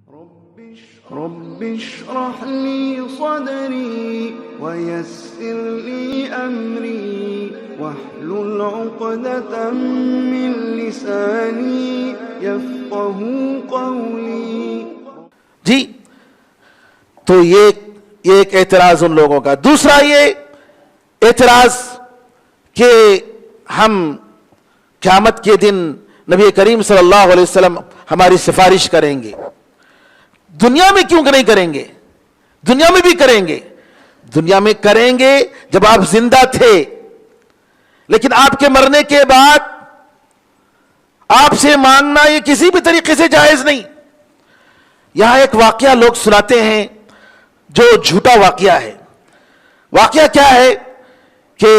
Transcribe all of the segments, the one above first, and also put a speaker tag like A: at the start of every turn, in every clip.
A: رب اشرح لي صدري ويسر لي أمري واحلل عقدة من لساني يفقه قولي.
B: جی تو یہ ایک اعتراض ان لوگوں کا. دوسرا یہ اعتراض کہ ہم قیامت کے دن نبی کریم صلی اللہ علیہ وسلم ہماری سفارش کریں گے. دنیا میں کیوں نہیں کریں گے؟ دنیا میں بھی کریں گے. دنیا میں کریں گے جب آپ زندہ تھے، لیکن آپ کے مرنے کے بعد آپ سے مانگنا یہ کسی بھی طریقے سے جائز نہیں. یہاں ایک واقعہ لوگ سناتے ہیں جو جھوٹا واقعہ ہے. واقعہ کیا ہے کہ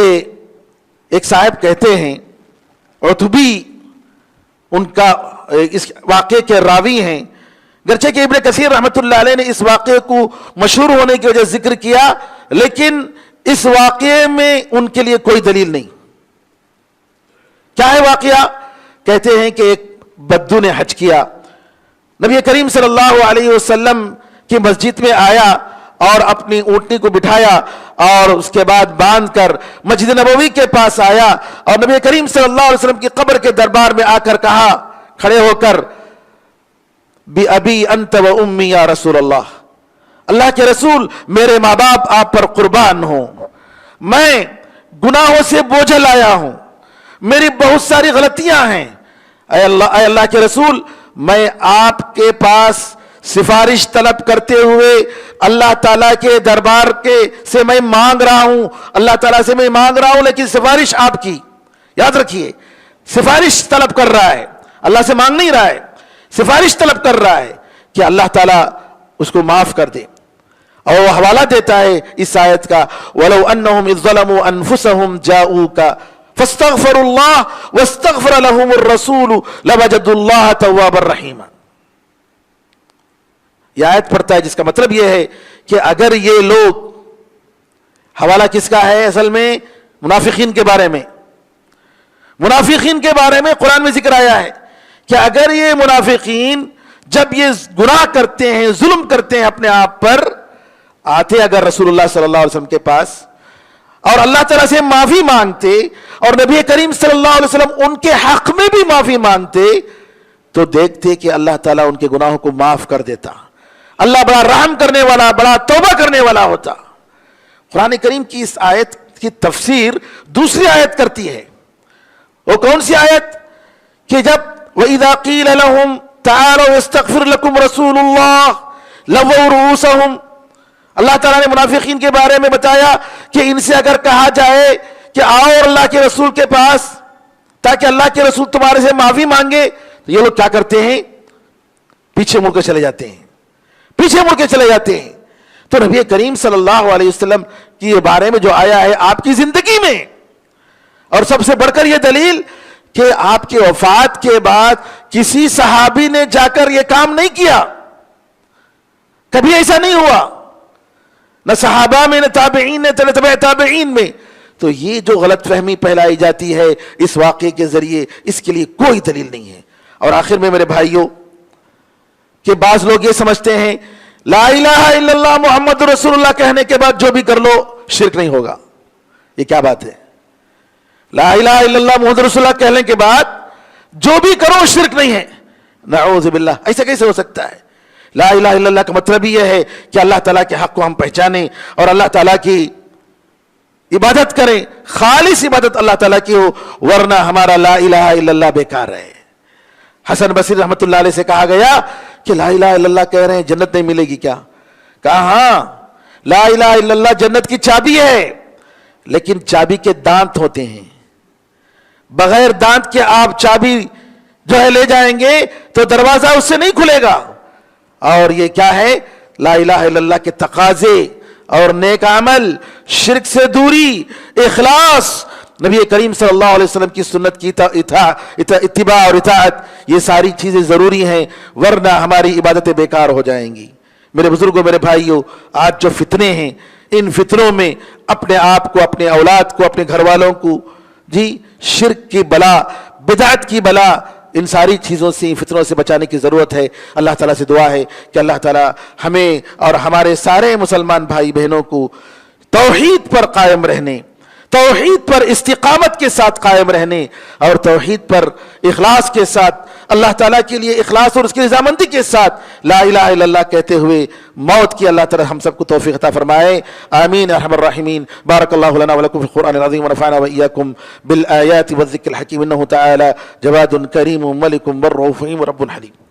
B: ایک صاحب کہتے ہیں، عتبی ان کا اس واقعے کے راوی ہیں، گرچہ کہ ابن کثیر رحمۃ اللہ علیہ نے اس واقعے کو مشہور ہونے کی وجہ ذکر کیا، لیکن اس واقعے میں ان کے لیے کوئی دلیل نہیں. کیا ہے واقعہ؟ کہتے ہیں کہ ایک بدو نے حج کیا، نبی کریم صلی اللہ علیہ وسلم کی مسجد میں آیا اور اپنی اونٹنی کو بٹھایا اور اس کے بعد باندھ کر مسجد نبوی کے پاس آیا اور نبی کریم صلی اللہ علیہ وسلم کی قبر کے دربار میں آ کر کہا کھڑے ہو کر، بِأَبِي أَنْتَ وَأُمِّي یا رسول اللہ، اللہ کے رسول میرے ماں باپ آپ پر قربان ہوں، میں گناہوں سے بوجھل آیا ہوں، میری بہت ساری غلطیاں ہیں، اے اللہ کے رسول میں آپ کے پاس سفارش طلب کرتے ہوئے اللہ تعالیٰ کے دربار سے میں مانگ رہا ہوں، اللہ تعالیٰ سے میں مانگ رہا ہوں، لیکن سفارش آپ کی، یاد رکھیے سفارش طلب کر رہا ہے، اللہ سے مانگ نہیں رہا ہے، سفارش طلب کر رہا ہے کہ اللہ تعالیٰ اس کو معاف کر دے. اور وہ حوالہ دیتا ہے اس آیت کا، وَلَوْ أَنَّهُمْ إِذْ ظَلَمُوا أَنفُسَهُمْ جَاءُوكَ فَاسْتَغْفَرُوا اللَّهَ وَاسْتَغْفَرَ لَهُمُ الرَّسُولُ لَوَجَدُوا اللَّهَ تَوَّابًا رَحِيمًا. یہ آیت پڑھتا ہے جس کا مطلب یہ ہے کہ اگر یہ لوگ، حوالہ کس کا ہے اصل میں؟ منافقین کے بارے میں. منافقین کے بارے میں قرآن میں ذکر آیا ہے کہ اگر یہ منافقین جب یہ گناہ کرتے ہیں، ظلم کرتے ہیں اپنے آپ پر، آتے اگر رسول اللہ صلی اللہ علیہ وسلم کے پاس اور اللہ تعالیٰ سے معافی مانگتے اور نبی کریم صلی اللہ علیہ وسلم ان کے حق میں بھی معافی مانگتے، تو دیکھتے کہ اللہ تعالیٰ ان کے گناہوں کو معاف کر دیتا. اللہ بڑا رحم کرنے والا، بڑا توبہ کرنے والا ہوتا. قرآن کریم کی اس آیت کی تفسیر دوسری آیت کرتی ہے. وہ کون سی آیت؟ کہ جب وَإِذَا قِيلَ لَهُمْ تَعَالَوْا يَسْتَغْفِرْ لَكُمْ رَسُولُ اللَّهِ لَوَّوْا رُؤُوسَهُمْ، اللہ تعالیٰ نے منافقین کے بارے میں بتایا کہ ان سے اگر کہا جائے کہ آؤ اور اللہ کے رسول کے پاس تاکہ اللہ کے رسول تمہارے سے معافی مانگے، تو یہ لوگ کیا کرتے ہیں؟ پیچھے مڑ کے چلے جاتے ہیں، پیچھے مڑ کے چلے جاتے ہیں. تو نبی کریم صلی اللہ علیہ وسلم کے بارے میں جو آیا ہے آپ کی زندگی میں، اور سب سے بڑھ کر یہ دلیل کہ آپ کے وفات کے بعد کسی صحابی نے جا کر یہ کام نہیں کیا، کبھی ایسا نہیں ہوا، نہ صحابہ میں، نہ تابعین نے، نہ تبع تابعین میں. تو یہ جو غلط فہمی پھیلائی جاتی ہے اس واقعے کے ذریعے، اس کے لیے کوئی دلیل نہیں ہے. اور آخر میں میرے بھائیوں، کہ بعض لوگ یہ سمجھتے ہیں لا الہ الا اللہ محمد رسول اللہ کہنے کے بعد جو بھی کر لو شرک نہیں ہوگا. یہ کیا بات ہے؟ لا الہ الا اللہ محمد رسول اللہ کہنے کے بعد جو بھی کرو شرک نہیں ہے. نعوذ باللہ، ایسا کیسے ہو سکتا ہے؟ لا الہ الا اللہ کا مطلب یہ ہے کہ اللہ تعالیٰ کے حق کو ہم پہچانیں اور اللہ تعالیٰ کی عبادت کریں، خالص عبادت اللہ تعالیٰ کی ہو، ورنہ ہمارا لا الہ الا اللہ بیکار ہے. حسن بصری رحمت اللہ علیہ سے کہا گیا کہ لا الہ الا اللہ کہہ رہے ہیں جنت نہیں ملے گی کیا؟ کہا ہاں، لا الہ الا اللہ جنت کی چابی ہے، لیکن چابی کے دانت ہوتے ہیں، بغیر دانت کے آپ چابی جو ہے لے جائیں گے تو دروازہ اس سے نہیں کھلے گا. اور یہ کیا ہے؟ لا الہ الا اللہ کے تقاضے اور نیک عمل، شرک سے دوری، اخلاص، نبی کریم صلی اللہ علیہ وسلم کی سنت کی اتباع اور اطاعت، یہ ساری چیزیں ضروری ہیں، ورنہ ہماری عبادتیں بیکار ہو جائیں گی. میرے بزرگوں، میرے بھائیوں، آج جو فتنے ہیں، ان فتنوں میں اپنے آپ کو، اپنے اولاد کو، اپنے گھر والوں کو شرک کی بلا، بدعت کی بلا ان ساری چیزوں سے، فتنوں سے بچانے کی ضرورت ہے۔ اللہ تعالیٰ سے دعا ہے کہ اللہ تعالیٰ ہمیں اور ہمارے سارے مسلمان بھائی بہنوں کو توحید پر قائم رہنے، توحید پر استقامت کے ساتھ قائم رہنے اور توحید پر اخلاص کے ساتھ، اللہ تعالیٰ کے لیے اخلاص اور اس کی رضامندی کے ساتھ لا الہ الا اللہ کہتے ہوئے موت کی اللہ تعالیٰ ہم سب کو توفیق عطا فرمائے۔ آمین ارحم الراحمین۔ بارک اللہ لنا ولکم فی القرآن العظیم ونفعنا وإیاکم بالآیات والذکر الحکیم، انہ تعالی جواد کریم ملک بر رؤوف رحیم رب حلیم۔